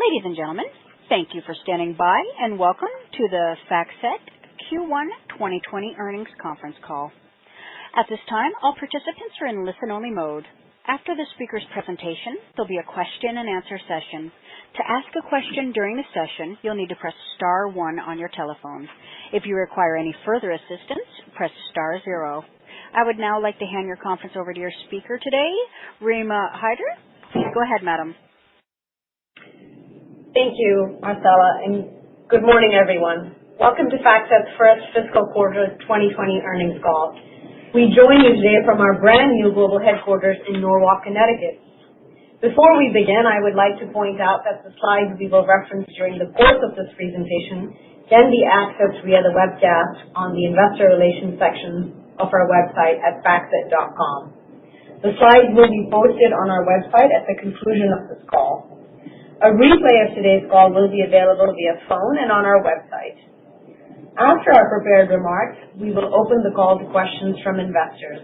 Ladies and gentlemen, thank you for standing by and welcome to the FactSet Q1 2020 earnings conference call. At this time, all participants are in listen-only mode. After the speaker's presentation, there'll be a question-and-answer session. To ask a question during the session, you'll need to press star 1 on your telephone. If you require any further assistance, press star 0. I would now like to hand your conference over to your speaker today, Rima Hyder. Please go ahead, madam. Thank you, Marcella, and good morning, everyone. Welcome to FactSet's first fiscal quarter 2020 earnings call. We join you today from our brand new global headquarters in Norwalk, Connecticut. Before we begin, I would like to point out that the slides we will reference during the course of this presentation can be accessed via the webcast on the Investor Relations section of our website at FactSet.com. The slides will be posted on our website at the conclusion of this call. A replay of today's call will be available via phone and on our website. After our prepared remarks, we will open the call to questions from investors.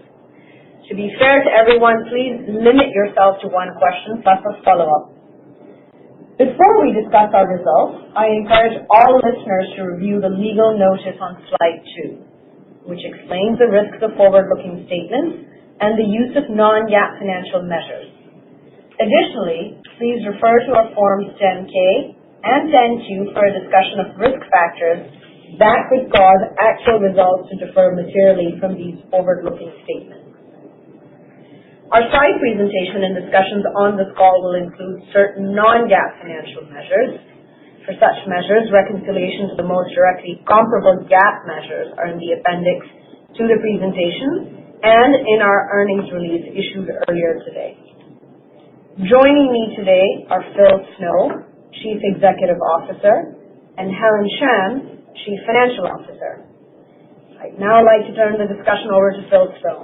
To be fair to everyone, please limit yourself to one question plus a follow-up. Before we discuss our results, I encourage all listeners to review the legal notice on slide 2, which explains the risks of forward-looking statements and the use of non-GAAP financial measures. Additionally, please refer to our Forms 10-K and 10-Q for a discussion of risk factors that could cause actual results to differ materially from these forward-looking statements. Our slide presentation and discussions on this call will include certain non-GAAP financial measures. For such measures, reconciliations to the most directly comparable GAAP measures are in the appendix to the presentation and in our earnings release issued earlier today. Joining me today are Phil Snow, Chief Executive Officer, and Helen Shan, Chief Financial Officer. I'd now like to turn the discussion over to Phil Snow.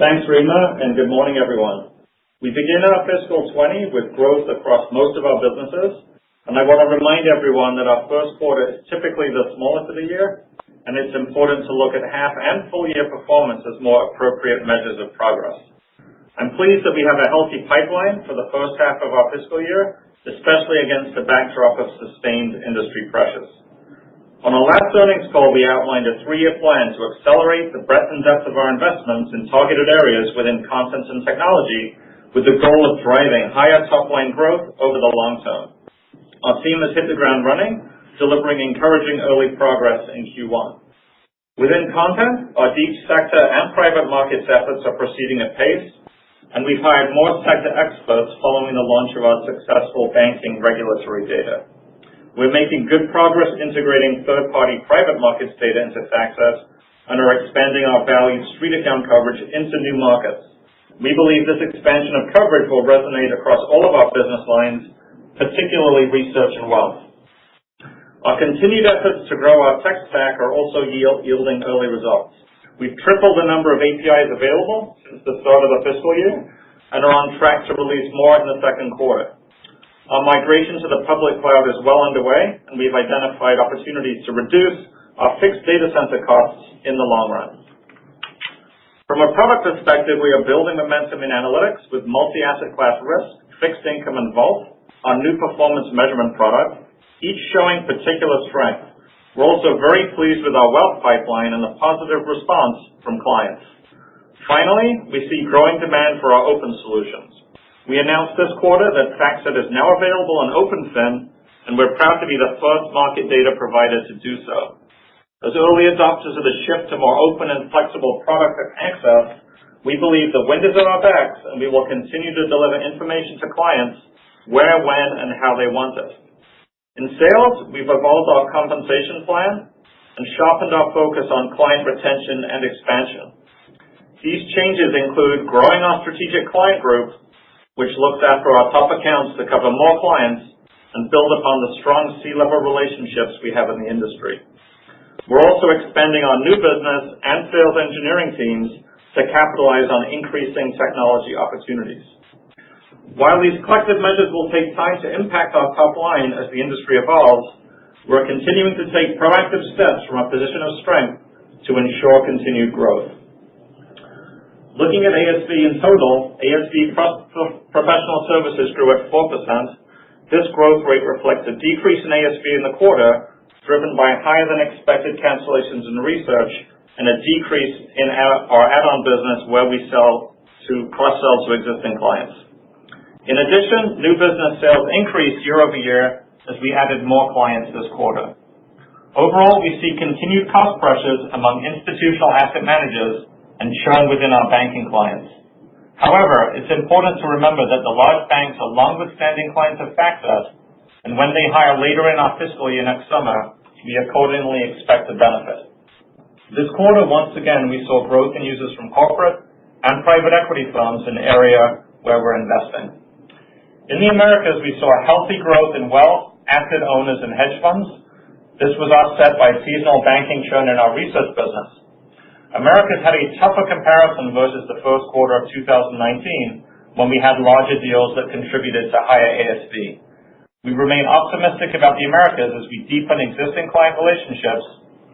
Thanks, Rima, and good morning, everyone. We begin our fiscal 20 with growth across most of our businesses, and I want to remind everyone that our first quarter is typically the smallest of the year, and it's important to look at half and full year performance as more appropriate measures of progress. I'm pleased that we have a healthy pipeline for the first half of our fiscal year, especially against the backdrop of sustained industry pressures. On our last earnings call, we outlined a 3-year plan to accelerate the breadth and depth of our investments in targeted areas within content and technology with the goal of driving higher top-line growth over the long term. Our team has hit the ground running, delivering encouraging early progress in Q1. Within content, our deep sector and private markets efforts are proceeding at pace, and we've hired more sector experts following the launch of our successful banking regulatory data. We're making good progress integrating third-party private markets data into FactSet and are expanding our valued street account coverage into new markets. We believe this expansion of coverage will resonate across all of our business lines, particularly research and wealth. Our continued efforts to grow our tech stack are also yielding early results. We've tripled the number of APIs available since the start of the fiscal year and are on track to release more in the second quarter. Our migration to the public cloud is well underway, and we've identified opportunities to reduce our fixed data center costs in the long run. From a product perspective, we are building momentum in analytics with multi-asset class risk, fixed income, and vault, our new performance measurement product, each showing particular strength. We're also very pleased with our wealth pipeline and the positive response from clients. Finally, we see growing demand for our open solutions. We announced this quarter that FactSet is now available on OpenFin, and we're proud to be the first market data provider to do so. As early adopters of the shift to more open and flexible product access, we believe the wind is at our backs, and we will continue to deliver information to clients where, when, and how they want it. In sales, we've evolved our compensation plan and sharpened our focus on client retention and expansion. These changes include growing our strategic client group, which looks after our top accounts to cover more clients and build upon the strong C-level relationships we have in the industry. We're also expanding our new business and sales engineering teams to capitalize on increasing technology opportunities. While these collective measures will take time to impact our top line as the industry evolves, we're continuing to take proactive steps from a position of strength to ensure continued growth. Looking at ASV in total, ASV professional services grew at 4%, This growth rate reflects a decrease in ASV in the quarter, driven by higher than expected cancellations in research and a decrease in our add-on business where we cross-sell to existing clients. In addition, new business sales increased year over year as we added more clients this quarter. Overall, we see continued cost pressures among institutional asset managers and churn within our banking clients. However, it's important to remember that the large banks are long-standing clients of FactSet, and when they hire later in our fiscal year next summer, we accordingly expect a benefit. This quarter, once again, we saw growth in users from corporate and private equity firms, an area where we're investing. In the Americas, we saw a healthy growth in wealth, asset owners, and hedge funds. This was offset by seasonal banking churn in our research business. Americas had a tougher comparison versus the first quarter of 2019 when we had larger deals that contributed to higher ASV. We remain optimistic about the Americas as we deepen existing client relationships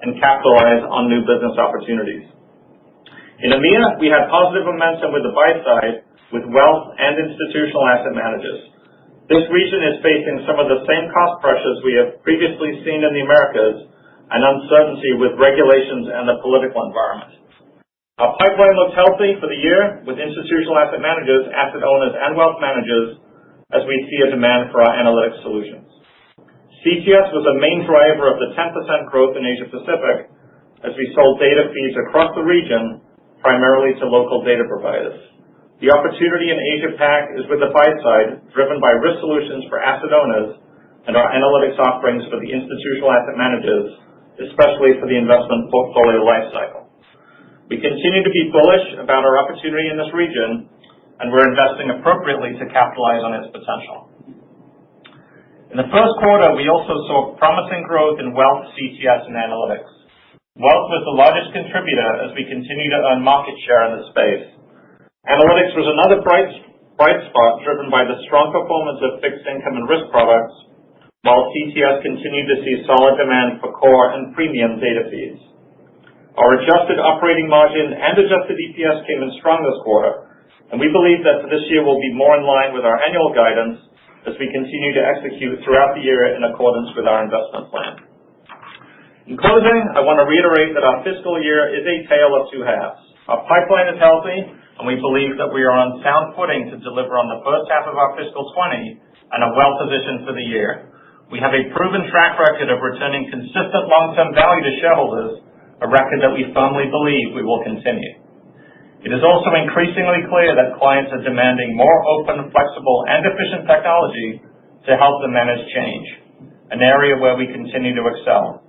and capitalize on new business opportunities. In EMEA, we had positive momentum with the buy side, with wealth and institutional asset managers. This region is facing some of the same cost pressures we have previously seen in the Americas and uncertainty with regulations and the political environment. Our pipeline looks healthy for the year with institutional asset managers, asset owners, and wealth managers as we see a demand for our analytics solutions. CTS was a main driver of the 10% growth in Asia Pacific as we sold data feeds across the region, primarily to local data providers. The opportunity in Asia Pac is with the buy side, driven by risk solutions for asset owners and our analytics offerings for the institutional asset managers, especially for the investment portfolio lifecycle. We continue to be bullish about our opportunity in this region, and we're investing appropriately to capitalize on its potential. In the first quarter, we also saw promising growth in wealth, CTS, and analytics. Wealth was the largest contributor as we continue to earn market share in the space. Analytics was another bright spot driven by the strong performance of fixed income and risk products, while CTS continued to see solid demand for core and premium data feeds. Our adjusted operating margin and adjusted EPS came in strong this quarter, and we believe that for this year will be more in line with our annual guidance as we continue to execute throughout the year in accordance with our investment plan. In closing, I want to reiterate that our fiscal year is a tale of two halves. Our pipeline is healthy, and we believe that we are on sound footing to deliver on the first half of our fiscal 20 and are well positioned for the year. We have a proven track record of returning consistent long-term value to shareholders, a record that we firmly believe we will continue. It is also increasingly clear that clients are demanding more open, flexible, and efficient technology to help them manage change, an area where we continue to excel.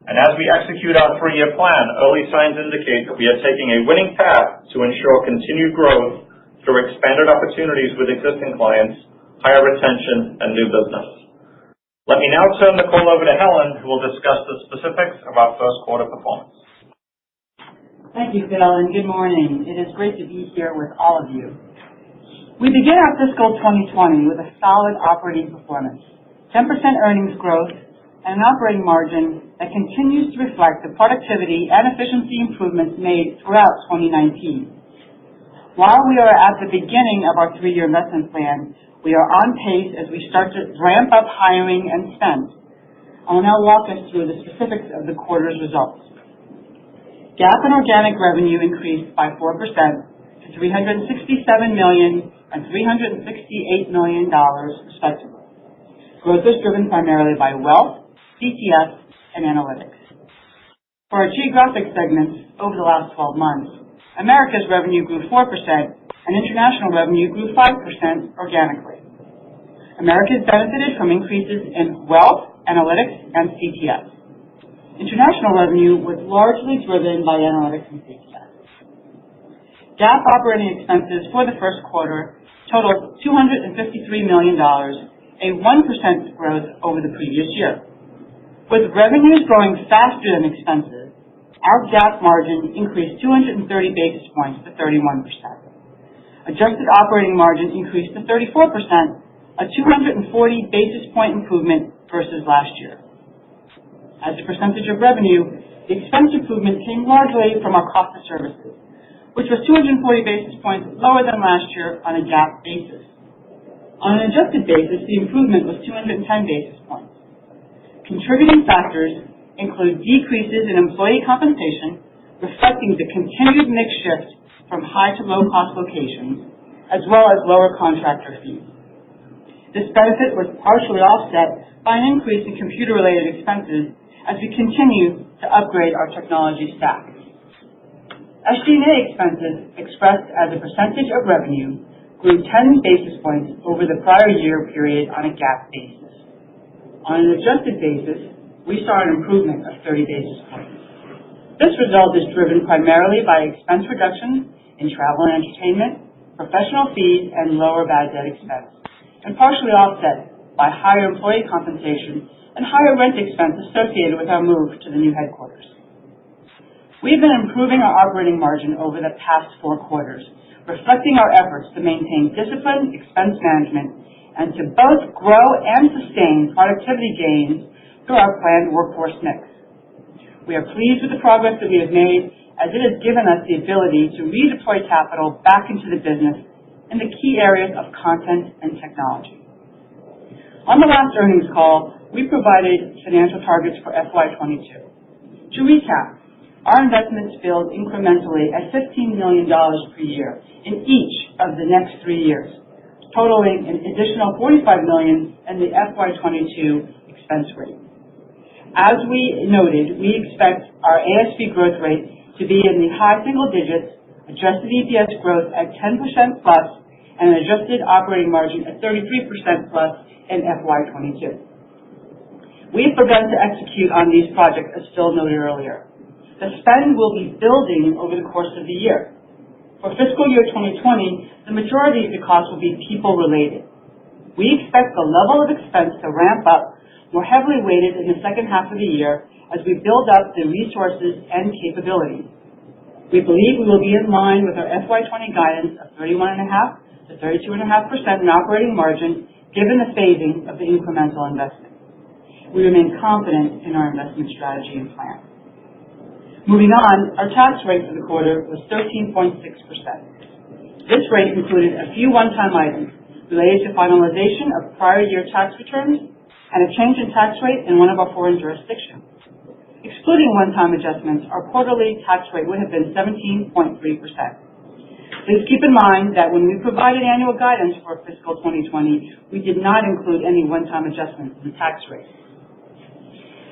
And as we execute our 3-year plan, early signs indicate that we are taking a winning path to ensure continued growth through expanded opportunities with existing clients, higher retention, and new business. Let me now turn the call over to Helen, who will discuss the specifics of our first quarter performance. Thank you, Phil, and good morning. It is great to be here with all of you. We begin our fiscal 2020 with a solid operating performance, 10% earnings growth, and an operating margin that continues to reflect the productivity and efficiency improvements made throughout 2019. While we are at the beginning of our 3-year investment plan, we are on pace as we start to ramp up hiring and spend. I will now walk us through the specifics of the quarter's results. GAAP and organic revenue increased by 4% to $367 million and $368 million, respectively. Growth was driven primarily by wealth, CTS, and analytics. For our geographic segments over the last 12 months, Americas revenue grew 4% and international revenue grew 5% organically. Americas benefited from increases in wealth, analytics, and CTS. International revenue was largely driven by analytics and CTS. GAAP operating expenses for the first quarter totaled $253 million, a 1% growth over the previous year. With revenues growing faster than expenses, our GAAP margin increased 230 basis points to 31%. Adjusted operating margin increased to 34%, a 240 basis point improvement versus last year. As a percentage of revenue, the expense improvement came largely from our cost of services, which was 240 basis points lower than last year on a GAAP basis. On an adjusted basis, the improvement was 210 basis points. Contributing factors include decreases in employee compensation, reflecting the continued mix shift from high to low cost locations, as well as lower contractor fees. This benefit was partially offset by an increase in computer-related expenses as we continue to upgrade our technology stack. SG&A expenses, expressed as a percentage of revenue, grew 10 basis points over the prior year period on a GAAP basis. On an adjusted basis, we saw an improvement of 30 basis points. This result is driven primarily by expense reductions in travel and entertainment, professional fees, and lower bad debt expense, and partially offset by higher employee compensation and higher rent expense associated with our move to the new headquarters. We've been improving our operating margin over the past 4 quarters, reflecting our efforts to maintain disciplined expense management and to both grow and sustain productivity gains through our planned workforce mix. We are pleased with the progress that we have made, as it has given us the ability to redeploy capital back into the business in the key areas of content and technology. On the last earnings call, we provided financial targets for FY22. To recap, our investments build incrementally at $15 million per year in each of the next 3 years, totaling an additional $45 million in the FY22 expense rate. As we noted, we expect our ASV growth rate to be in the high single digits, adjusted EPS growth at 10% plus, and an adjusted operating margin at 33% plus in FY22. We have begun to execute on these projects, as Phil noted earlier. The spend will be building over the course of the year. For fiscal year 2020, the majority of the costs will be people-related. We expect the level of expense to ramp up more heavily weighted in the second half of the year as we build up the resources and capabilities. We believe we will be in line with our FY20 guidance of 31.5% to 32.5% in operating margin, given the phasing of the incremental investment. We remain confident in our investment strategy and plan. Moving on, our tax rate for the quarter was 13.6%. This rate included a few one-time items related to finalization of prior year tax returns and a change in tax rate in one of our foreign jurisdictions. Excluding one-time adjustments, our quarterly tax rate would have been 17.3%. Please keep in mind that when we provided annual guidance for fiscal 2020, we did not include any one-time adjustments in the tax rate.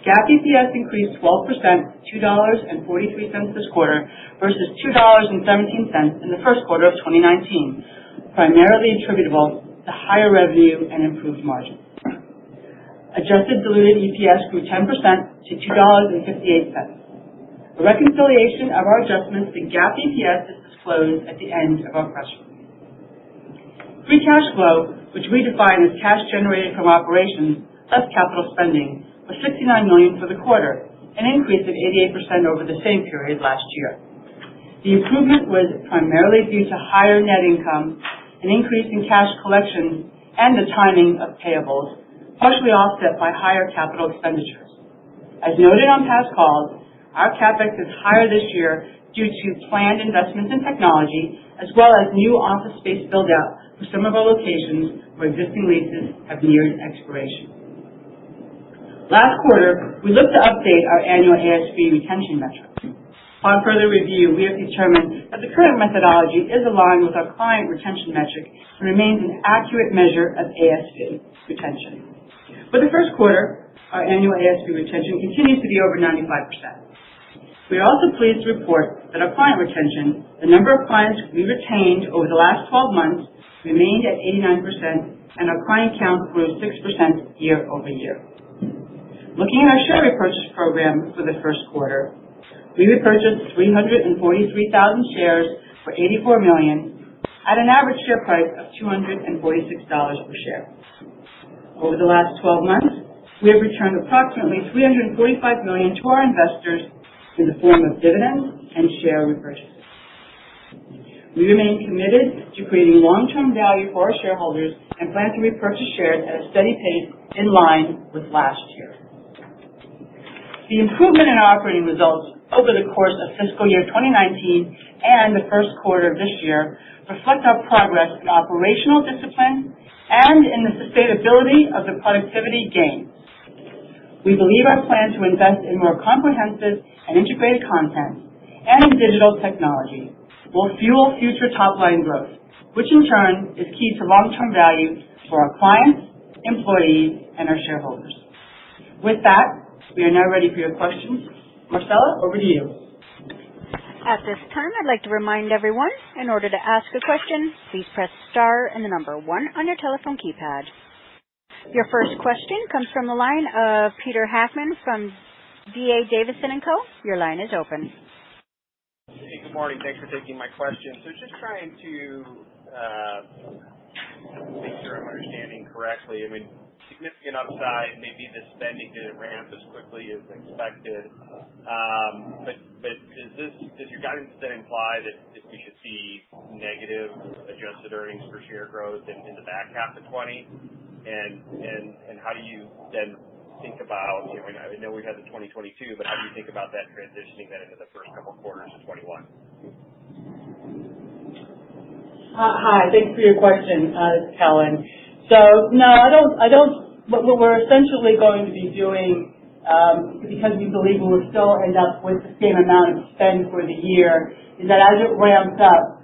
GAAP EPS increased 12% to $2.43 this quarter versus $2.17 in the first quarter of 2019, primarily attributable to higher revenue and improved margin. Adjusted diluted EPS grew 10% to $2.58. A reconciliation of our adjustments to GAAP EPS is disclosed at the end of our press release. Free cash flow, which we define as cash generated from operations less capital spending, was $69 million for the quarter, an increase of 88% over the same period last year. The improvement was primarily due to higher net income, an increase in cash collections, and the timing of payables, partially offset by higher capital expenditures. As noted on past calls, our CapEx is higher this year due to planned investments in technology, as well as new office space build-out for some of our locations where existing leases have neared expiration. Last quarter, we looked to update our annual ASV retention metrics. Upon further review, we have determined that the current methodology is aligned with our client retention metric and remains an accurate measure of ASV retention. For the first quarter, our annual ASV retention continues to be over 95%. We are also pleased to report that our client retention, the number of clients we retained over the last 12 months, remained at 89%, and our client count grew 6% year over year. Looking at our share repurchase program for the first quarter, we repurchased 343,000 shares for $84 million at an average share price of $246 per share. Over the last 12 months, we have returned approximately $345 million to our investors in the form of dividends and share repurchases. We remain committed to creating long-term value for our shareholders and plan to repurchase shares at a steady pace in line with last year. The improvement in our operating results over the course of fiscal year 2019 and the first quarter of this year reflect our progress in operational discipline and in the sustainability of the productivity gains. We believe our plan to invest in more comprehensive and integrated content and in digital technology will fuel future top-line growth, which in turn is key to long-term value for our clients, employees, and our shareholders. With that, we are now ready for your questions. Marcella, over to you. At this time, I'd like to remind everyone, in order to ask a question, please press star and the number 1 on your telephone keypad. Your first question comes from the line of Peter Hackman from D.A. Davidson & Co. Your line is open. Hey, good morning. Thanks for taking my question. So just trying to make sure I'm understanding correctly. I mean, significant upside, maybe the spending didn't ramp as quickly as expected. But does your guidance then imply that we should see negative adjusted earnings per share growth in the back half of 20? And how do you then think about, I know we had the 2022, but how do you think about that transitioning then into the first couple quarters of 21? Hi, thanks for your question, Helen. So no, I don't. What we're essentially going to be doing, because we believe we will still end up with the same amount of spend for the year, is that as it ramps up,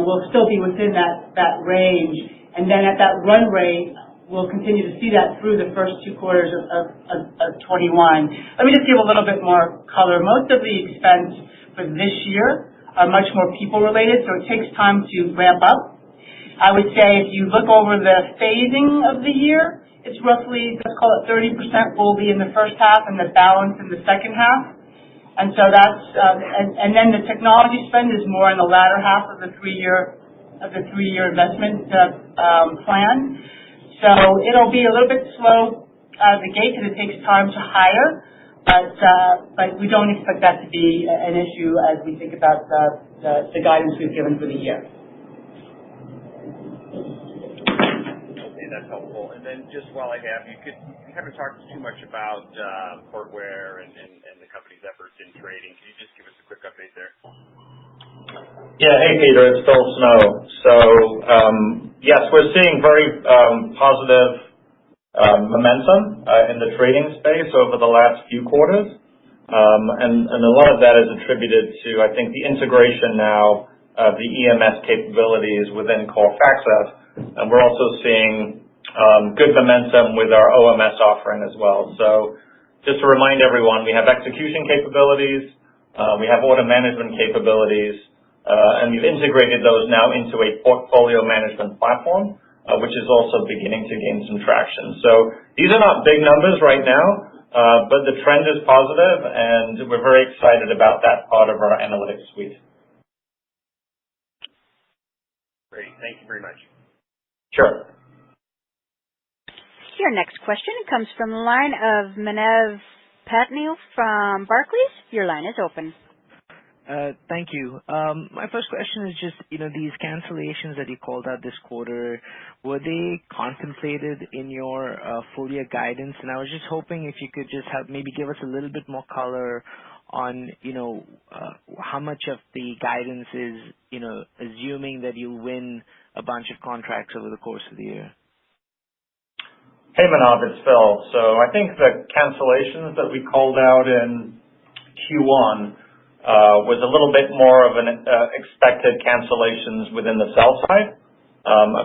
we'll still be within that range, and then at that run rate, we'll continue to see that through the first 2 quarters of 21. Let me just give a little bit more color. Most of the expense for this year are much more people-related, so it takes time to ramp up. I would say if you look over the phasing of the year, it's roughly, let's call it 30% will be in the first half and the balance in the second half. And so that's, and then the technology spend is more in the latter half of the three-year investment plan. So it'll be a little bit slow out of the gate because it takes time to hire, but we don't expect that to be an issue as we think about the guidance we've given for the year. Okay, that's helpful. And then just while I have you, you haven't talked too much about Portware and the company's efforts in trading. Can you just give us a quick update there? Yeah, hey Peter, it's Phil Snow. So yes, we're seeing very positive momentum in the trading space over the last few quarters, and a lot of that is attributed to, I think, the integration now of the EMS capabilities within core FactSet, and we're also seeing good momentum with our OMS offering as well. So just to remind everyone, we have execution capabilities, we have order management capabilities, and we've integrated those now into a portfolio management platform, which is also beginning to gain some traction. So these are not big numbers right now, but the trend is positive, and we're very excited about that part of our analytics suite. Great. Thank you very much. Sure. Your next question comes from the line of Manav Patnaik from Barclays. Your line is open. Thank you. My first question is just, these cancellations that you called out this quarter, were they contemplated in your full year guidance? And I was just hoping if you could just maybe give us a little bit more color on, how much of the guidance is, assuming that you'll win a bunch of contracts over the course of the year. Hey Manav, it's Phil. So I think the cancellations that we called out in Q1 was a little bit more of an expected cancellations within the sell side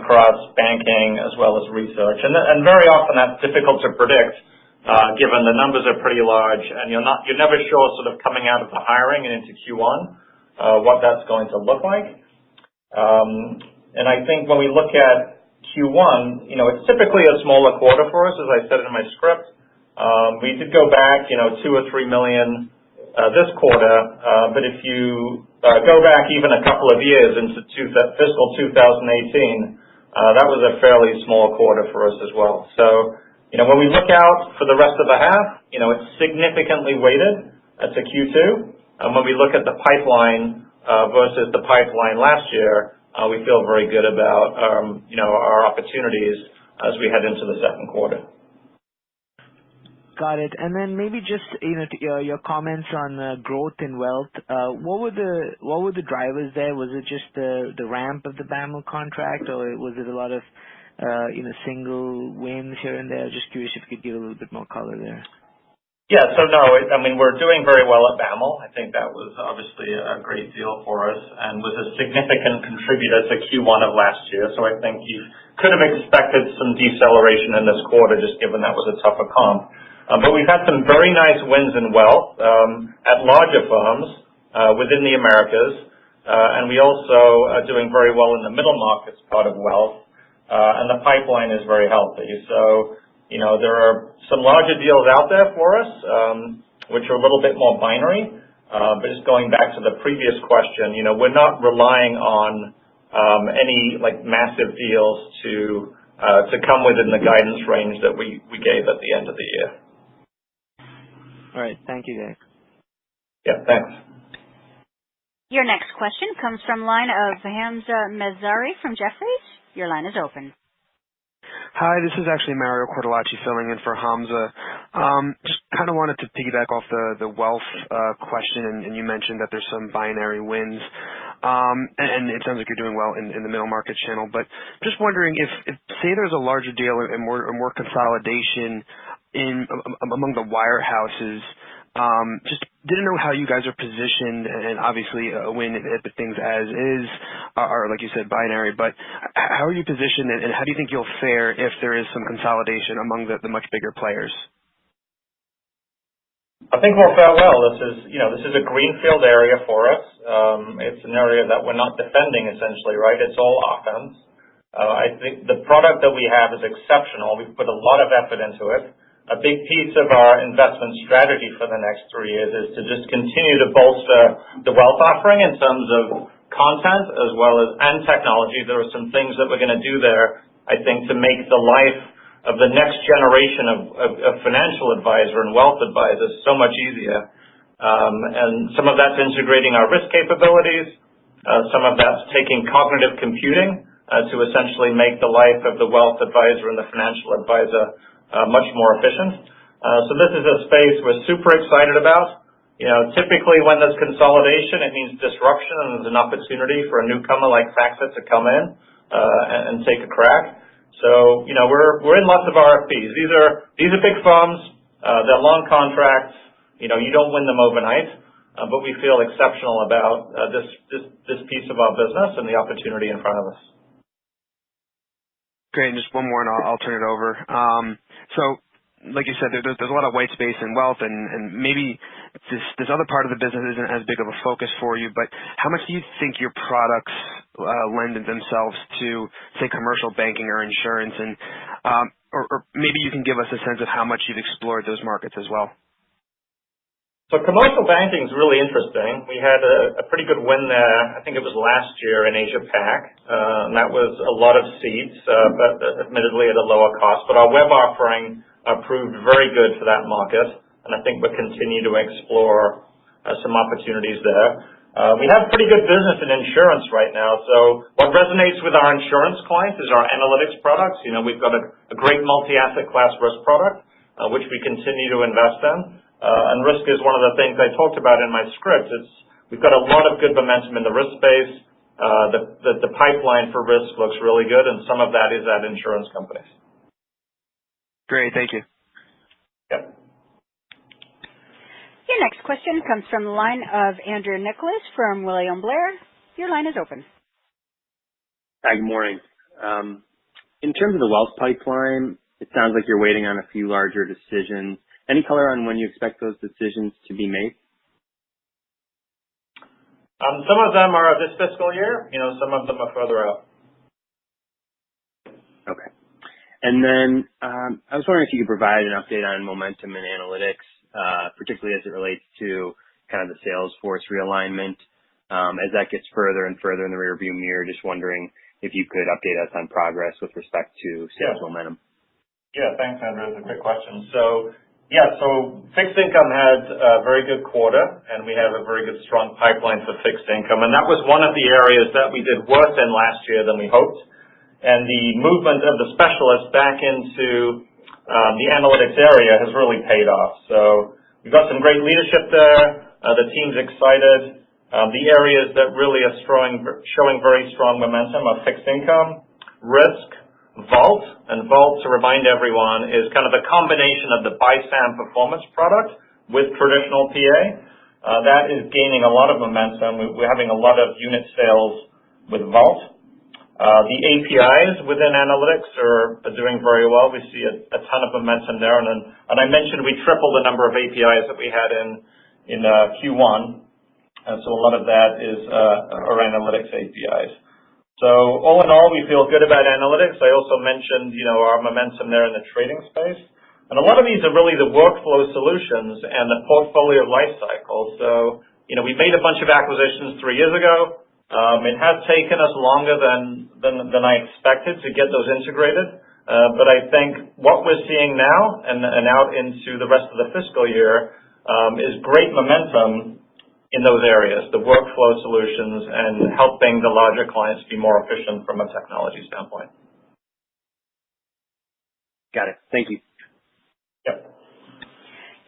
across banking as well as research. And very often that's difficult to predict given the numbers are pretty large and you're never sure sort of coming out of the hiring and into Q1 what that's going to look like. And I think when we look at Q1, it's typically a smaller quarter for us, as I said in my script. We did go back, $2 or $3 million this quarter, but if you go back even a couple of years into fiscal 2018, that was a fairly small quarter for us as well. So, when we look out for the rest of the half, it's significantly weighted to Q2. And when we look at the pipeline versus the pipeline last year, we feel very good about our opportunities as we head into the second quarter. Got it. And then maybe just your comments on growth in wealth. What were the drivers there? Was it just the ramp of the BAML contract, or was it a lot of single wins here and there? Just curious if you could give a little bit more color there. Yeah, so no, we're doing very well at BAML. I think that was obviously a great deal for us and was a significant contributor to Q1 of last year. So I think you could have expected some deceleration in this quarter just given that was a tougher comp. But we've had some very nice wins in wealth at larger firms within the Americas. And we also are doing very well in the middle markets part of wealth. And the pipeline is very healthy. So there are some larger deals out there for us, which are a little bit more binary. But just going back to the previous question, we're not relying on any massive deals to come within the guidance range that we gave at the end of the year. All right. Thank you, guys. Yeah, thanks. Your next question comes from line of Hamzah Mazari from Jefferies. Your line is open. Hi, this is actually Mario Cortellacci filling in for Hamza. Just kind of wanted to piggyback off the wealth question, and you mentioned that there's some binary wins, and it sounds like you're doing well in the middle market channel. But just wondering if say there's a larger deal and more consolidation among the wirehouses. Just didn't know how you guys are positioned, and obviously a win if the things as is are, like you said, binary, but how are you positioned and how do you think you'll fare if there is some consolidation among the much bigger players? I think we'll fare well. This is a greenfield area for us. It's an area that we're not defending essentially, right? It's all offense. I think the product that we have is exceptional. We've put a lot of effort into it. A big piece of our investment strategy for the next 3 years is to just continue to bolster the wealth offering in terms of content as well as and technology. There are some things that we're going to do there, I think, to make the life of the next generation of financial advisor and wealth advisors so much easier. And some of that's integrating our risk capabilities. Some of that's taking cognitive computing to essentially make the life of the wealth advisor and the financial advisor much more efficient. So this is a space we're super excited about. Typically when there's consolidation, it means disruption and there's an opportunity for a newcomer like FactSet to come in and take a crack. So we're in lots of RFPs. These are big firms. They're long contracts. You don't win them overnight, but we feel exceptional about this piece of our business and the opportunity in front of us. Great. And just one more, and I'll turn it over. So, like you said, there's a lot of white space in wealth, and maybe this other part of the business isn't as big of a focus for you. But how much do you think your products lend themselves to, say, commercial banking or insurance, and or maybe you can give us a sense of how much you've explored those markets as well? So commercial banking is really interesting. We had a pretty good win there. I think it was last year in Asia Pac. And that was a lot of seats, but admittedly at a lower cost. But our web offering proved very good for that market, and I think we'll continue to explore some opportunities there. We have pretty good business in insurance right now. So what resonates with our insurance clients is our analytics products. We've got a great multi-asset class risk product, which we continue to invest in. And risk is one of the things I talked about in my script. We've got a lot of good momentum in the risk space. The pipeline for risk looks really good, and some of that is at insurance companies. Great, thank you. Yep. Your next question comes from the line of Andrew Nicholas from William Blair. Your line is open. Hi, good morning. In terms of the wealth pipeline, it sounds like you're waiting on a few larger decisions. Any color on when you expect those decisions to be made? Some of them are this fiscal year. Some of them are further out. Okay. And then I was wondering if you could provide an update on momentum in analytics, particularly as it relates to kind of the sales force realignment. As that gets further and further in the rearview mirror, just wondering if you could update us on progress with respect to sales momentum. Yeah, thanks, Andrew. That's a great question. So fixed income had a very good quarter, and we have a very good strong pipeline for fixed income. And that was one of the areas that we did worse in last year than we hoped. And the movement of the specialists back into the analytics area has really paid off. So we've got some great leadership there. The team's excited. The areas that really are showing very strong momentum are fixed income, risk, Vault. And Vault, to remind everyone, is kind of a combination of the BISAM performance product with traditional PA. That is gaining a lot of momentum. We're having a lot of unit sales with Vault. The APIs within analytics are doing very well. We see a ton of momentum there. And I mentioned we tripled the number of APIs that we had in Q1. And so a lot of that is our analytics APIs. So all in all, we feel good about analytics. I also mentioned, our momentum there in the trading space. And a lot of these are really the workflow solutions and the portfolio life cycle. So, we made a bunch of acquisitions 3 years ago. It has taken us longer than I expected to get those integrated. But I think what we're seeing now and out into the rest of the fiscal year is great momentum in those areas, the workflow solutions and helping the larger clients be more efficient from a technology standpoint. Got it. Thank you. Yep.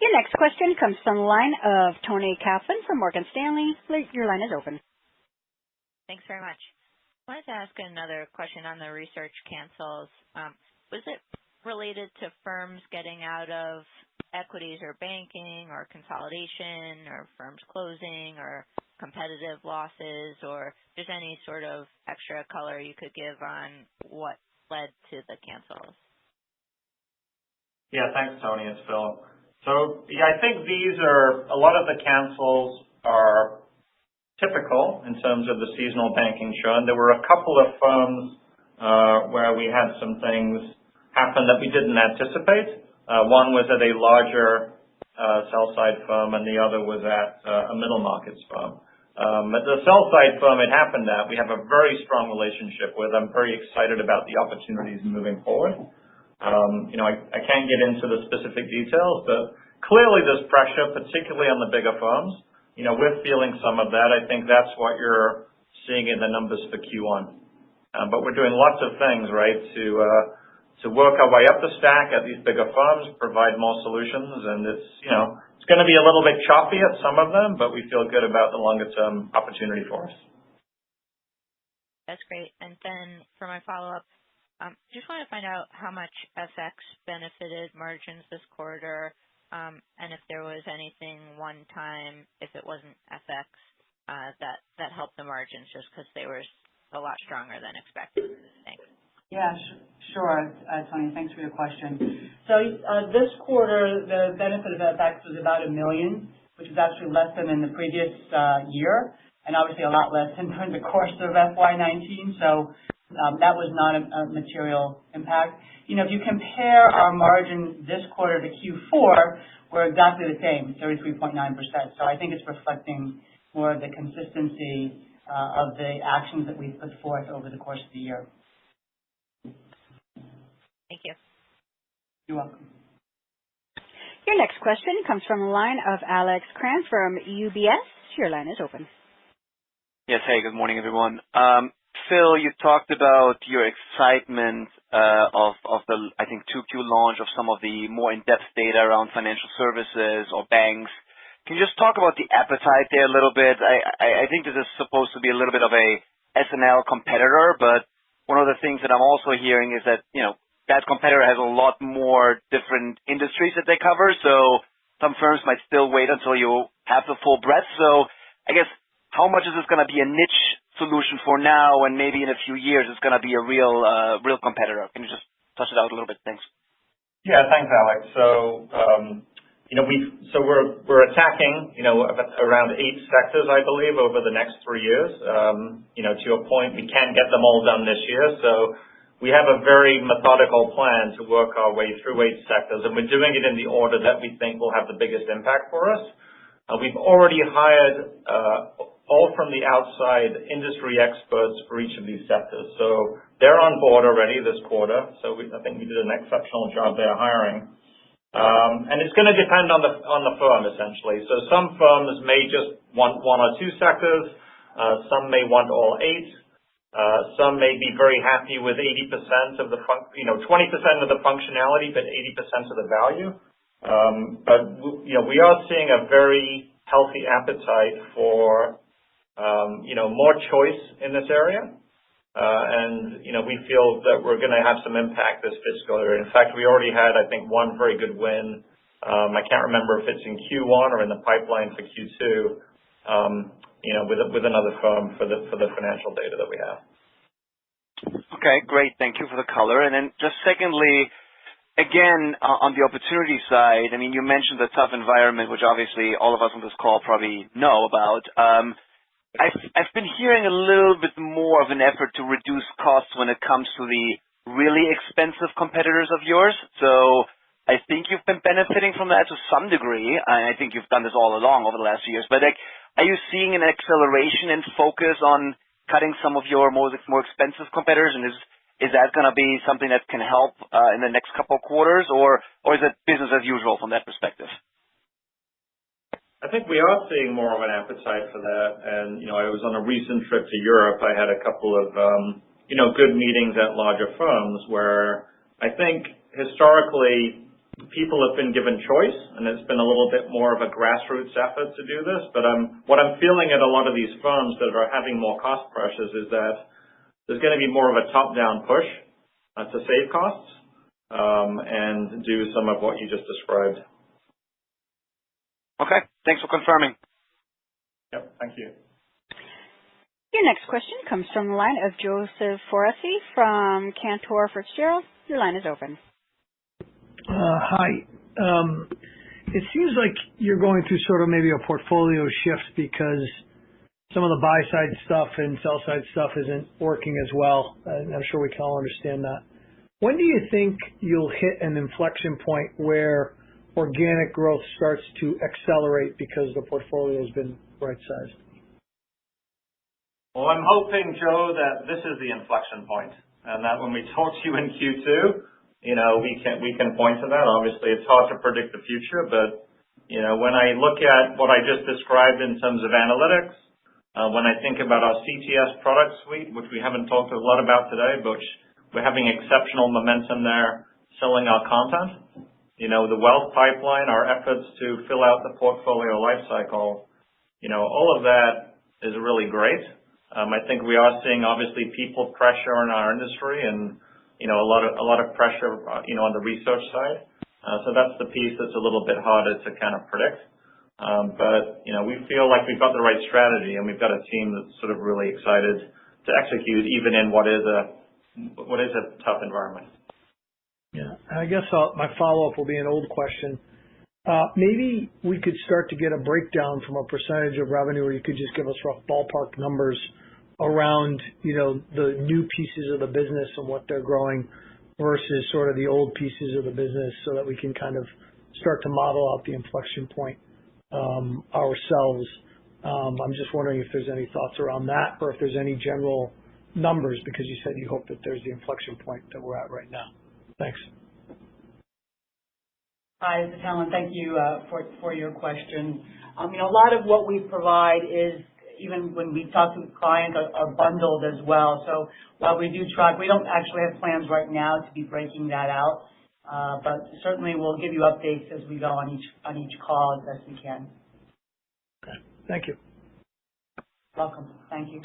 Your next question comes from the line of Toni Kaplan from Morgan Stanley. Your line is open. Thanks very much. I wanted to ask another question on the research cancels. Was it related to firms getting out of equities or banking or consolidation or firms closing or competitive losses, or just any sort of extra color you could give on what led to the cancels? Yeah, thanks, Tony. It's Phil. So, I think a lot of the cancels are typical in terms of the seasonal banking churn. There were a couple of firms where we had some things happen that we didn't anticipate. One was at a larger sell-side firm, and the other was at a middle markets firm. At the sell-side firm it happened at, we have a very strong relationship with. I'm very excited about the opportunities moving forward. I can't get into the specific details, but clearly there's pressure, particularly on the bigger firms. We're feeling some of that. I think that's what you're seeing in the numbers for Q1. But we're doing lots of things, right, to work our way up the stack at these bigger firms, provide more solutions, and it's going to be a little bit choppy at some of them, but we feel good about the longer term opportunity for us. That's great. And then for my follow-up, just want to find out how much FX benefited margins this quarter, and if there was anything one time, if it wasn't FX, that helped the margins just because they were a lot stronger than expected. Thanks. Yeah, sure, Tony. Thanks for your question. So this quarter, the benefit of FX was about $1 million, which is actually less than in the previous year, and obviously a lot less than during the course of FY19. So that was not a material impact. If you compare our margin this quarter to Q4, we're exactly the same, 33.9%. So I think it's reflecting more of the consistency of the actions that we've put forth over the course of the year. Thank you. You're welcome. Your next question comes from the line of Alex Kramm from UBS. Your line is open. Yes. Hey, good morning, everyone. Phil, you talked about your excitement of the, I think, 2Q launch of some of the more in-depth data around financial services or banks. Can you just talk about the appetite there a little bit? I think this is supposed to be a little bit of a SNL competitor, but one of the things that I'm also hearing is that, that competitor has a lot more different industries that they cover, so some firms might still wait until you have the full breadth. So I guess, how much is this going to be a niche solution for now, and maybe in a few years it's going to be a real competitor? Can you just touch it out a little bit? Thanks. Yeah, thanks, Alex. So, we're attacking, around 8 sectors, I believe, over the next 3 years. To your point, we can't get them all done this year, so we have a very methodical plan to work our way through 8 sectors, and we're doing it in the order that we think will have the biggest impact for us. We've already hired all from the outside industry experts for each of these sectors. So they're on board already this quarter. So I think we did an exceptional job there hiring. And it's going to depend on the firm, essentially. So some firms may just want 1 or 2 sectors. Some may want all 8. Some may be very happy with 80% of the 20% of the functionality, but 80% of the value. But we are seeing a very healthy appetite for more choice in this area. and we feel that we're going to have some impact this fiscal year. In fact, we already had, I think, one very good win. I can't remember if it's in Q1 or in the pipeline for Q2. With another firm for the financial data that we have. Okay, great. Thank you for the color. And then just secondly, again, on the opportunity side, I mean, you mentioned the tough environment, which obviously all of us on this call probably know about. I've been hearing a little bit more of an effort to reduce costs when it comes to the really expensive competitors of yours. So I think you've been benefiting from that to some degree. I think you've done this all along over the last few years. But are you seeing an acceleration and focus on cutting some of your more expensive competitors? And is that going to be something that can help in the next couple of quarters, or is it business as usual from that perspective? I think we are seeing more of an appetite for that. And I was on a recent trip to Europe. I had a couple of good meetings at larger firms where I think historically people have been given choice, and it's been a little bit more of a grassroots effort to do this. But what I'm feeling at a lot of these firms that are having more cost pressures is that there's going to be more of a top-down push to save costs and do some of what you just described. Okay, thanks for confirming. Yep, thank you. Your next question comes from the line of Joseph Foresi from Cantor Fitzgerald. Your line is open. Hi. It seems like you're going through sort of maybe a portfolio shift because some of the buy-side stuff and sell-side stuff isn't working as well. And I'm sure we can all understand that. When do you think you'll hit an inflection point where organic growth starts to accelerate because the portfolio has been right-sized? Well, I'm hoping, Joe, that this is the inflection point, and that when we talk to you in Q2, we can point to that. Obviously, it's hard to predict the future, but when I look at what I just described in terms of analytics, when I think about our CTS product suite, which we haven't talked a lot about today, but we're having exceptional momentum there, selling our content. The wealth pipeline, our efforts to fill out the portfolio lifecycle, all of that is really great. I think we are seeing obviously people pressure in our industry and a lot of pressure, on the research side. So that's the piece that's a little bit harder to kind of predict. But we feel like we've got the right strategy, and we've got a team that's sort of really excited to execute even in what is a tough environment. Yeah, I guess my follow-up will be an old question. Maybe we could start to get a breakdown from a percentage of revenue, or you could just give us rough ballpark numbers around, the new pieces of the business and what they're growing versus sort of the old pieces of the business so that we can kind of start to model out the inflection point ourselves. I'm just wondering if there's any thoughts around that or if there's any general numbers, because you said you hope that there's the inflection point that we're at right now. Thanks. Hi, this is Helen. Thank you for your question. A lot of what we provide is, even when we talk to clients, are bundled as well. So while we do track, we don't actually have plans right now to be breaking that out, but certainly we'll give you updates as we go on each call as best we can. Okay. Thank you. Welcome. Thank you.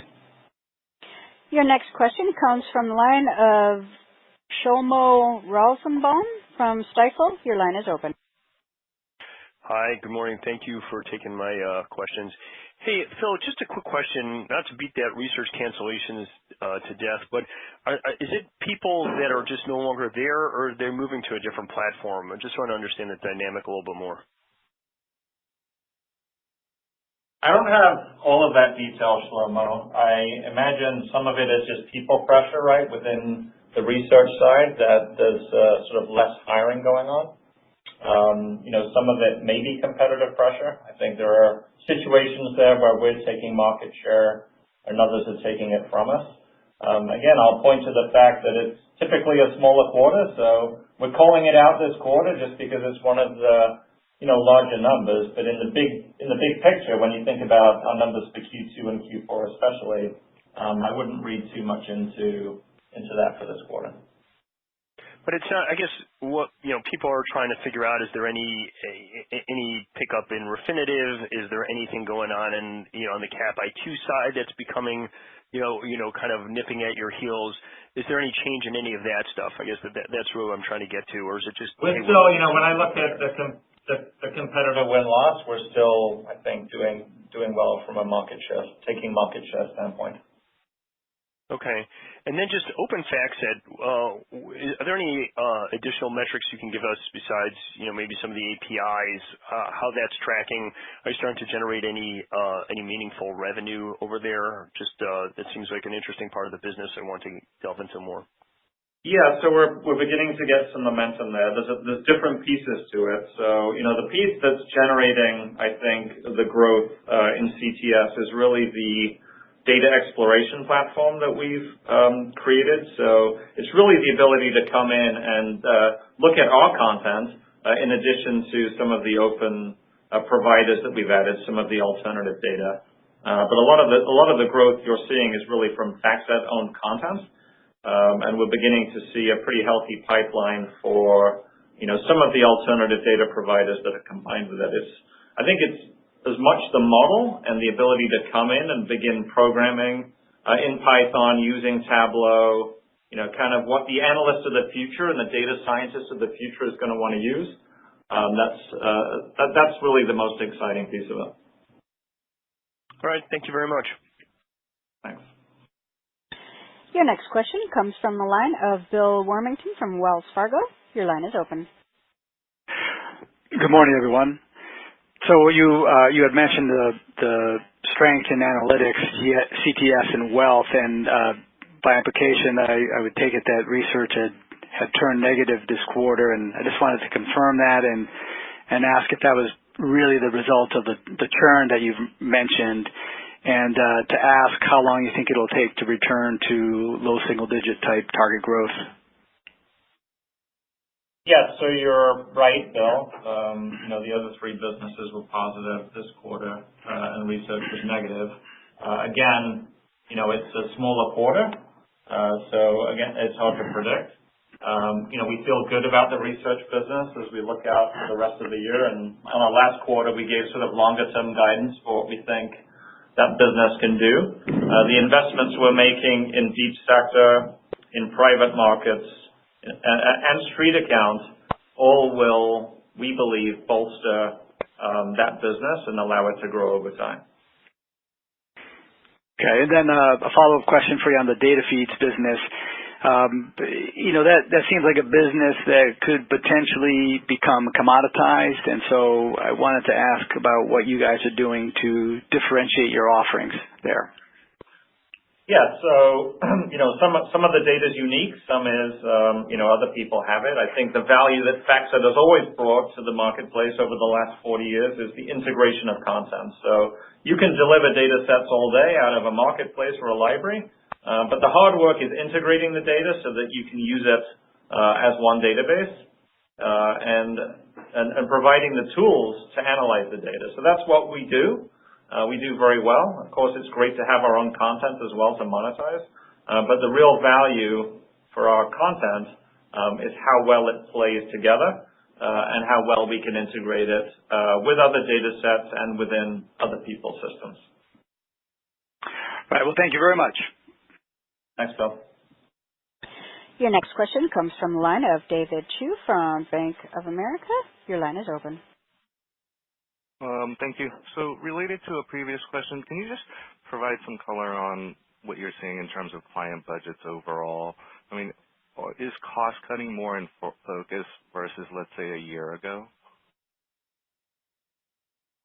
Your next question comes from the line of Shlomo Rosenbaum from Stifel. Your line is open. Hi, good morning. Thank you for taking my questions. Hey, Phil, just a quick question, not to beat that research cancellations to death, but is it people that are just no longer there, or they're moving to a different platform? I just want to understand the dynamic a little bit more. I don't have all of that detail, Shlomo. I imagine some of it is just people pressure, right, within the research side, that there's sort of less hiring going on. Some of it may be competitive pressure. I think there are situations there where we're taking market share and others are taking it from us. Again, I'll point to the fact that it's typically a smaller quarter, so we're calling it out this quarter just because it's one of the larger numbers. But in the big picture, when you think about our numbers for Q2 and Q4 especially, I wouldn't read too much into that for this quarter. But it's not, I guess, what people are trying to figure out, is there any pickup in Refinitiv? Is there anything going on in on the Cap IQ side that's becoming kind of nipping at your heels. Is there any change in any of that stuff? I guess that's really what I'm trying to get to, or is it just? We're still, when I look at the competitor win-loss, we're still, I think, doing well from a taking market share standpoint. Okay. And then just open FactSet, are there any additional metrics you can give us besides, maybe some of the APIs, how that's tracking? Are you starting to generate any meaningful revenue over there? Just that seems like an interesting part of the business I want to delve into more. Yeah, so we're beginning to get some momentum there. There's different pieces to it. So, the piece that's generating, I think, the growth in CTS is really the data exploration platform that we've created. So it's really the ability to come in and look at our content in addition to some of the open providers that we've added, some of the alternative data. But a lot of the growth you're seeing is really from FactSet-owned content. And we're beginning to see a pretty healthy pipeline for, some of the alternative data providers that are combined with it. I think it's as much the model and the ability to come in and begin programming in Python using Tableau, kind of what the analyst of the future and the data scientist of the future is going to want to use. That's really the most exciting piece of it. All right. Thank you very much. Thanks. Your next question comes from the line of Bill Warmington from Wells Fargo. Your line is open. Good morning, everyone. So you had mentioned the strength in analytics, CTS, and wealth, and by implication, I would take it that research had turned negative this quarter, and I just wanted to confirm that and ask if that was really the result of the churn that you've mentioned, and to ask how long you think it'll take to return to low single-digit type target growth. Yeah, so you're right, Bill. The other three businesses were positive this quarter, and research was negative. Again, it's a smaller quarter, so again, it's hard to predict. We feel good about the research business as we look out for the rest of the year, and on our last quarter, we gave sort of longer-term guidance for what we think that business can do. The investments we're making in deep sector, in private markets, and street accounts all will, we believe, bolster that business and allow it to grow over time. Okay, and then a follow-up question for you on the data feeds business. That seems like a business that could potentially become commoditized, and so I wanted to ask about what you guys are doing to differentiate your offerings there. Yeah, so, some of the data is unique. Some is, other people have it. I think the value that FactSet has always brought to the marketplace over the last 40 years is the integration of content. So you can deliver data sets all day out of a marketplace or a library, but the hard work is integrating the data so that you can use it as one database and providing the tools to analyze the data. So that's what we do. We do very well. Of course, it's great to have our own content as well to monetize, but the real value for our content is how well it plays together and how well we can integrate it with other data sets and within other people's systems. All right. Well, thank you very much. Thanks, Bill. Your next question comes from the line of David Chu from Bank of America. Your line is open. Thank you. So related to a previous question, can you just provide some color on what you're seeing in terms of client budgets overall? I mean, is cost cutting more in focus versus, let's say, a year ago?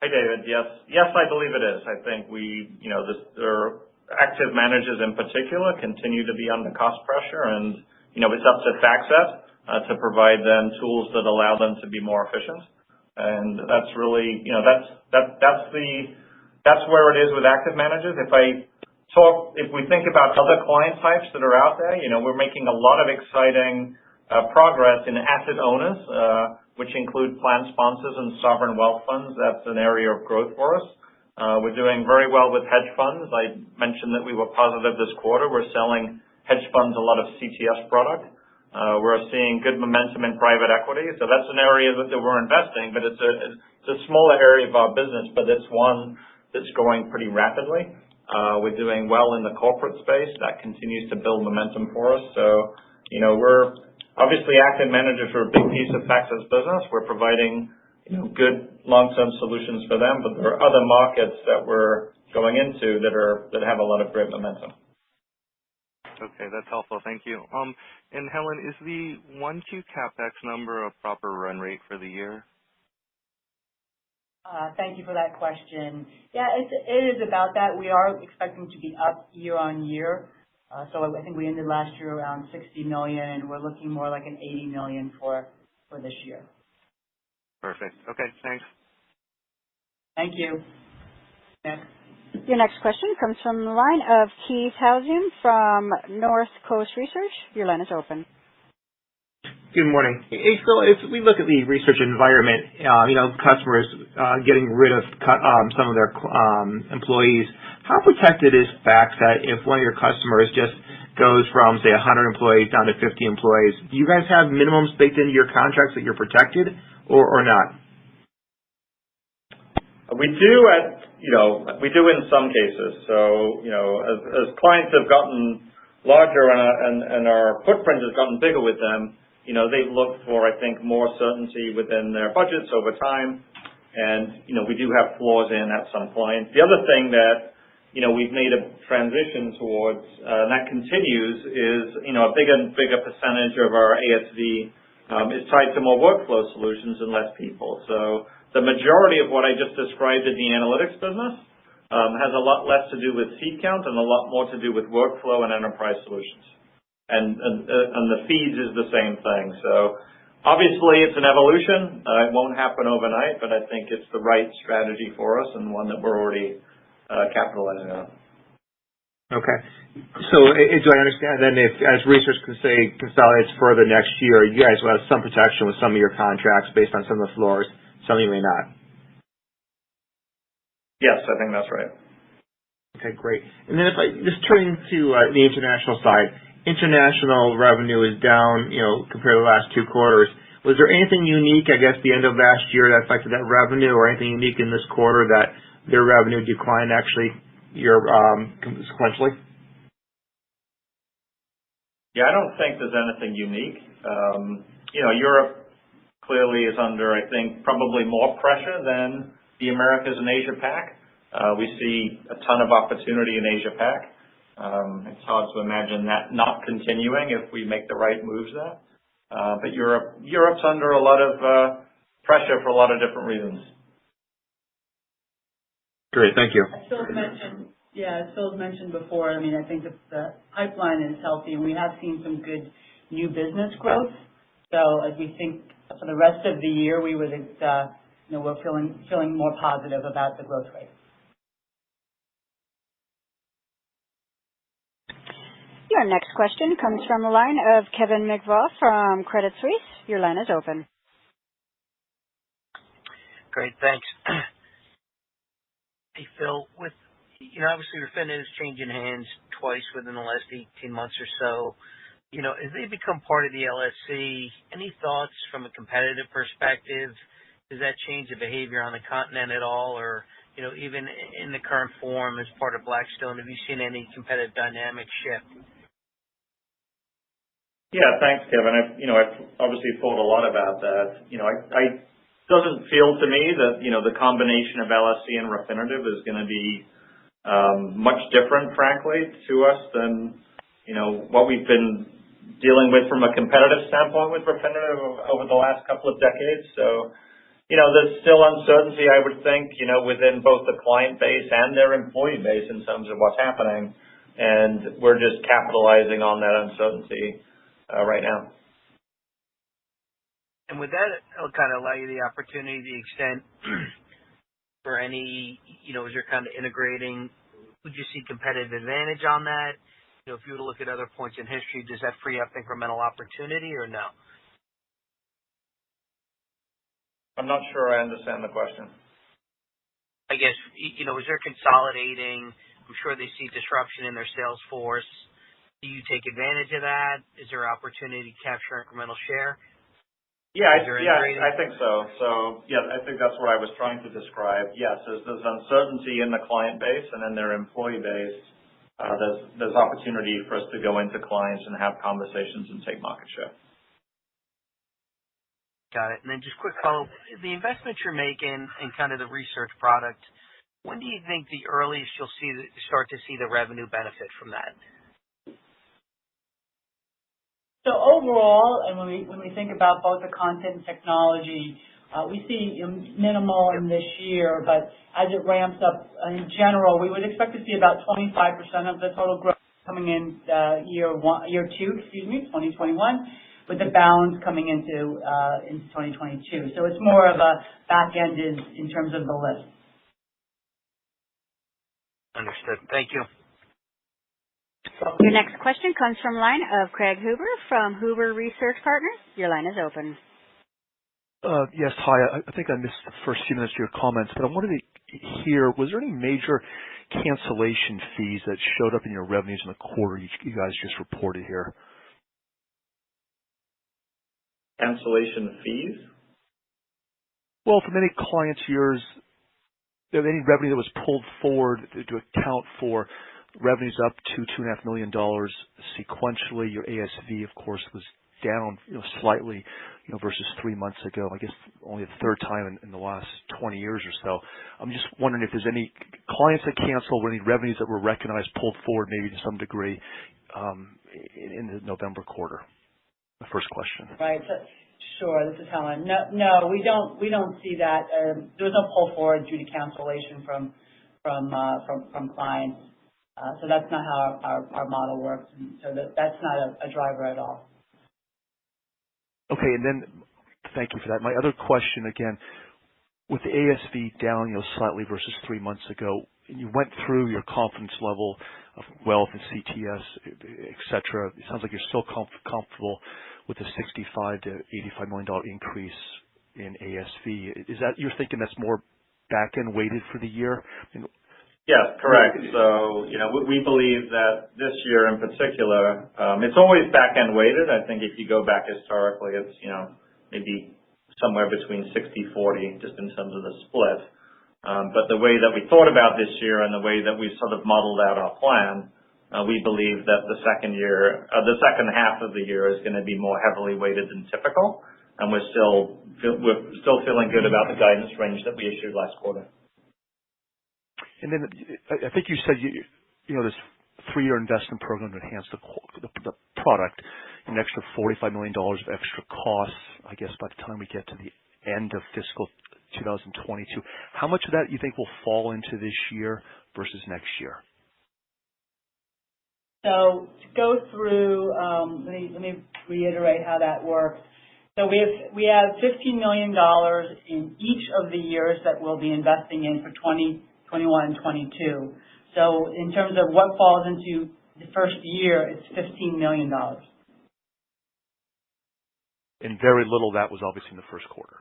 Hi, David. Yes, I believe it is. I think there active managers in particular continue to be under cost pressure, and it's up to FactSet to provide them tools that allow them to be more efficient. And that's really, that's where it is with active managers. If we think about other client types that are out there, we're making a lot of exciting progress in asset owners, which include plan sponsors and sovereign wealth funds. That's an area of growth for us. We're doing very well with hedge funds. I mentioned that we were positive this quarter. We're selling hedge funds a lot of CTS product. We're seeing good momentum in private equity. So that's an area that we're investing, but it's a smaller area of our business, but it's one that's growing pretty rapidly. We're doing well in the corporate space. That continues to build momentum for us. So, we're obviously active managers are a big piece of FactSet's business. We're providing, good long-term solutions for them, but there are other markets that we're going into that have a lot of great momentum. Okay, that's helpful. Thank you. And Helen, is the 1Q CapEx number a proper run rate for the year? Thank you for that question. Yeah, it is about that. We are expecting to be up year on year. So I think we ended last year around $60 million, and we're looking more like an $80 million for this year. Perfect. Okay, thanks. Thank you. Next. Your next question comes from the line of Keith Housum from North Coast Research. Your line is open. Good morning. Hey, Phil, if we look at the research environment, customers getting rid of some of their employees, how protected is FactSet if one of your customers just goes from, say, 100 employees down to 50 employees? Do you guys have minimums baked into your contracts that you're protected or not? We do in some cases. So, as clients have gotten larger and our footprint has gotten bigger with them, they've looked for, I think, more certainty within their budgets over time. And, we do have floors in at some point. The other thing that, we've made a transition towards, and that continues, is, a bigger and bigger percentage of our ASV is tied to more workflow solutions and less people. So the majority of what I just described in the analytics business has a lot less to do with seat count and a lot more to do with workflow and enterprise solutions. And the feeds is the same thing. So obviously it's an evolution. It won't happen overnight, but I think it's the right strategy for us and one that we're already capitalizing on. Okay. So do I understand then if, as research consolidates further next year, you guys will have some protection with some of your contracts based on some of the floors, some you may not? Yes, I think that's right. Okay, great. And then if I just turning to the international side, international revenue is down, compared to the last 2 quarters. Was there anything unique, I guess, the end of last year that affected that revenue, or anything unique in this quarter that their revenue declined actually sequentially? Yeah, I don't think there's anything unique. Europe clearly is under, I think, probably more pressure than the Americas and Asia Pac. We see a ton of opportunity in Asia Pac. It's hard to imagine that not continuing if we make the right moves there. But Europe's under a lot of pressure for a lot of different reasons. Great, thank you. As Phil mentioned before, I think the pipeline is healthy, and we have seen some good new business growth. So as we think for the rest of the year, we would, we're feeling more positive about the growth rate. Your next question comes from the line of Kevin McVeigh from Credit Suisse. Your line is open. Great, thanks. Hey, Phil, with obviously Refinitiv is changing hands twice within the last 18 months or so. As they become part of the LSC, any thoughts from a competitive perspective? Does that change the behavior on the continent at all, or even in the current form as part of Blackstone, have you seen any competitive dynamics shift? Yeah, thanks, Kevin. I've obviously thought a lot about that. I doesn't feel to me that the combination of LSC and Refinitiv is going to be much different, frankly, to us than what we've been dealing with from a competitive standpoint with Refinitiv over the last couple of decades. So there's still uncertainty, I would think, within both the client base and their employee base in terms of what's happening, and we're just capitalizing on that uncertainty right now. And would that kind of allow you the opportunity, the extent for any, as you're kind of integrating, would you see competitive advantage on that? If you were to look at other points in history, does that free up incremental opportunity or no? I'm not sure I understand the question. I guess, as they're consolidating, I'm sure they see disruption in their sales force. Do you take advantage of that? Is there opportunity to capture incremental share? Yeah, Is there I think so. So yeah, I think that's what I was trying to describe. Yes, there's uncertainty in the client base and in their employee base. There's opportunity for us to go into clients and have conversations and take market share. Got it. And then just quick follow-up. The investments you're making in kind of the research product, when do you think the earliest you'll start to see the revenue benefit from that? So overall, and when we think about both the content and technology, we see minimal in this year, but as it ramps up in general, we would expect to see about 25% of the total growth coming in year 2021, with the balance coming into 2022. So it's more of a back end in terms of the list. Understood. Thank you. Your next question comes from line of Craig Huber from Huber Research Partners. Your line is open. Yes, hi. I think I missed the first few minutes of your comments, but I wanted to hear, was there any major cancellation fees that showed up in your revenues in the quarter you guys just reported here? Cancellation fees? Well, from any clients of yours, any revenue that was pulled forward to account for revenues up to $2.5 million sequentially. Your ASV, of course, was down, slightly, versus 3 months ago. I guess only the third time in the last 20 years or so. I'm just wondering if there's any clients that canceled or any revenues that were recognized pulled forward, maybe to some degree, in the November quarter. The first question. Right. Sure. This is Helen. No, we don't see that. There was no pull forward due to cancellation from clients. So that's not how our model works. And so that's not a driver at all. Okay, and then thank you for that. My other question, again, with the ASV down, slightly versus 3 months ago, and you went through your confidence level of wealth and CTS, et cetera. It sounds like you're still comfortable with the $65 to $85 million increase in ASV. Is that you're thinking that's more back-end weighted for the year? Yes, correct. So, we believe that this year in particular, it's always back-end weighted. I think if you go back historically, it's, maybe somewhere between 60-40 just in terms of the split. But the way that we thought about this year and the way that we sort of modeled out our plan, we believe that the second half of the year is going to be more heavily weighted than typical. And we're still feeling good about the guidance range that we issued last quarter. And then I think you said this 3-year investment program to enhance the product, an extra $45 million of extra costs, I guess, by the time we get to the end of fiscal 2022. How much of that you think will fall into this year versus next year? So to go through, let me reiterate how that works. So we have $15 million in each of the years that we'll be investing in for 2021 and 22. So in terms of what falls into the first year, it's $15 million. And very little of that was obviously in the first quarter.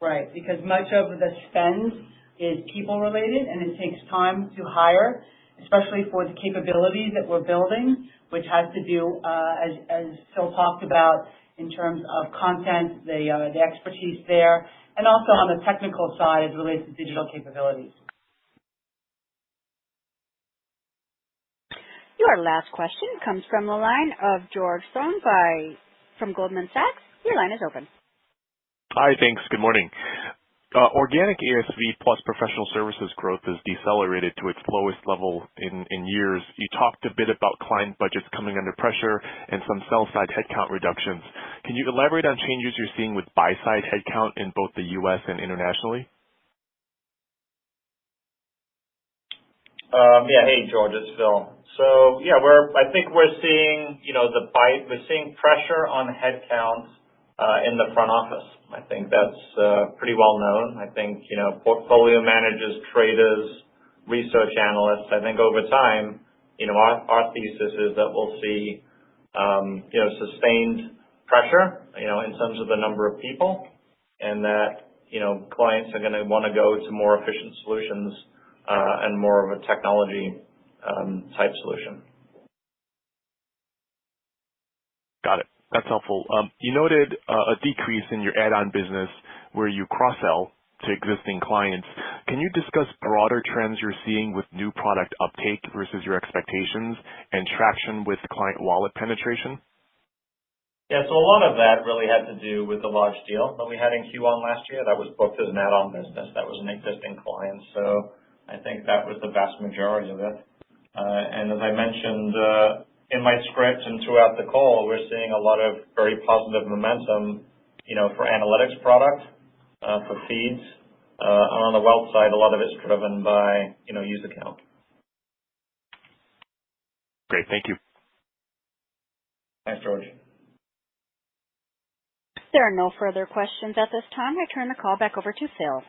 Right, because much of the spend is people related and it takes time to hire, especially for the capabilities that we're building, which has to do, as Phil talked about, in terms of content, the expertise there, and also on the technical side as it relates to digital capabilities. Your last question comes from the line of George Stone from Goldman Sachs. Your line is open. Hi, thanks. Good morning. Organic ASV plus professional services growth has decelerated to its lowest level in years. You talked a bit about client budgets coming under pressure and some sell-side headcount reductions. Can you elaborate on changes you're seeing with buy-side headcount in both the U.S. and internationally? Hey, George, it's Phil. So, I think we're seeing, we're seeing pressure on headcount in the front office. I think that's pretty well known. I think, portfolio managers, traders, research analysts, I think over time, our thesis is that we'll see, sustained pressure, in terms of the number of people, and that, clients are going to want to go to more efficient solutions and more of a technology type solution. Got it. That's helpful. You noted a decrease in your add-on business where you cross-sell to existing clients. Can you discuss broader trends you're seeing with new product uptake versus your expectations and traction with client wallet penetration? Yeah, so a lot of that really had to do with the large deal that we had in Q1 last year. That was booked as an add-on business. That was an existing client. So I think that was the vast majority of it. And as I mentioned in my script and throughout the call, we're seeing a lot of very positive momentum, for analytics product, for feeds. And on the wealth side, a lot of it's driven by, user count. Great. Thank you. Thanks, George. There are no further questions at this time. I turn the call back over to Phil.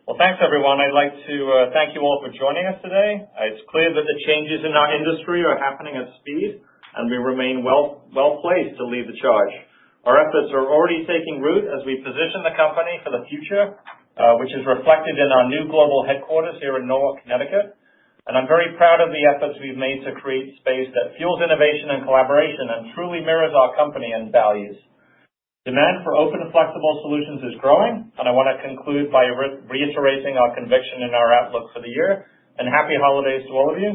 Well, thanks, everyone. I'd like to thank you all for joining us today. It's clear that the changes in our industry are happening at speed, and we remain well placed to lead the charge. Our efforts are already taking root as we position the company for the future, which is reflected in our new global headquarters here in Norwalk, Connecticut. And I'm very proud of the efforts we've made to create space that fuels innovation and collaboration and truly mirrors our company and values. Demand for open and flexible solutions is growing, and I want to conclude by reiterating our conviction in our outlook for the year. And happy holidays to all of you.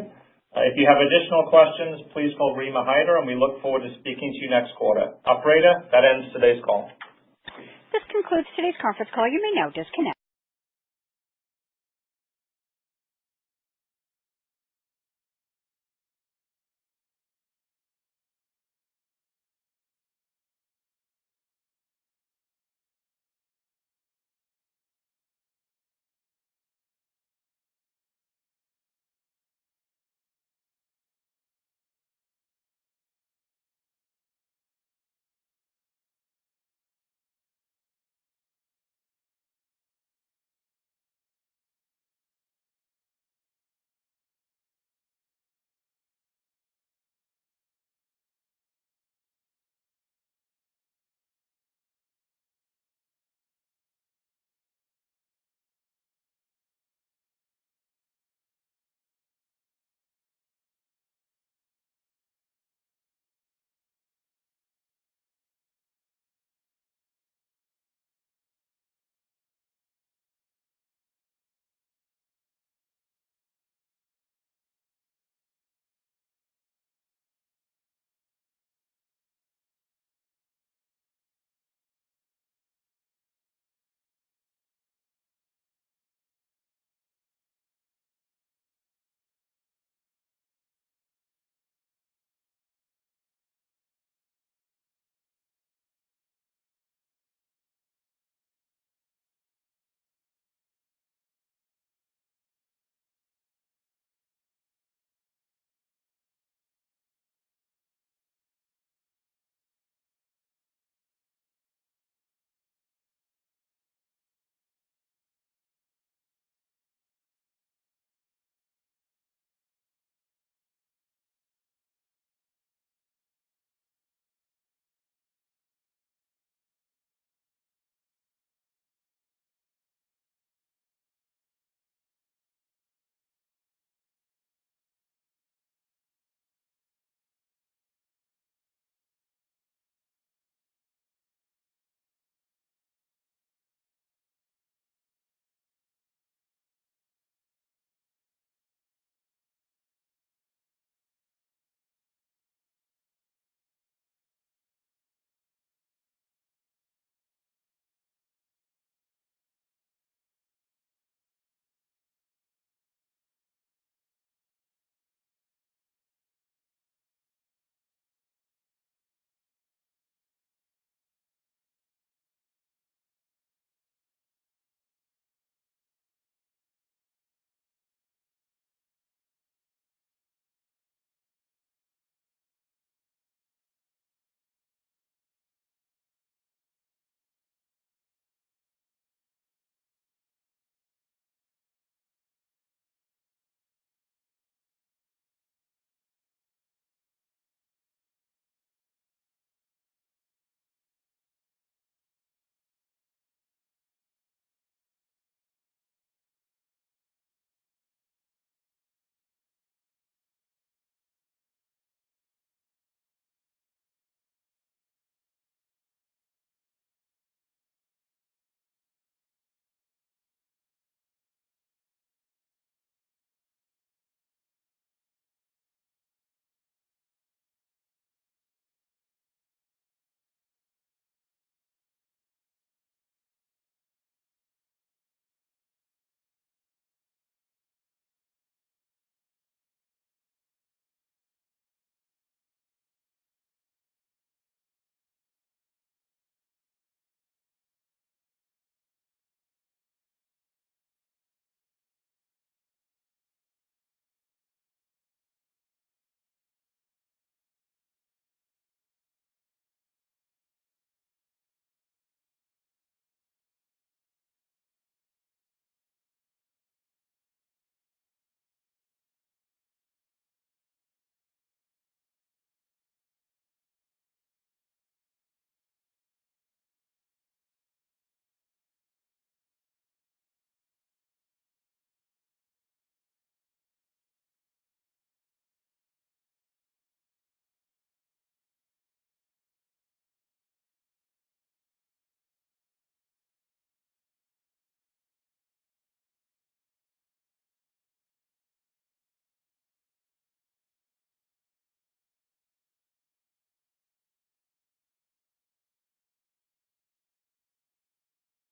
If you have additional questions, please call Rima Hyder, and we look forward to speaking to you next quarter. Operator, that ends today's call. This concludes today's conference call. You may now disconnect.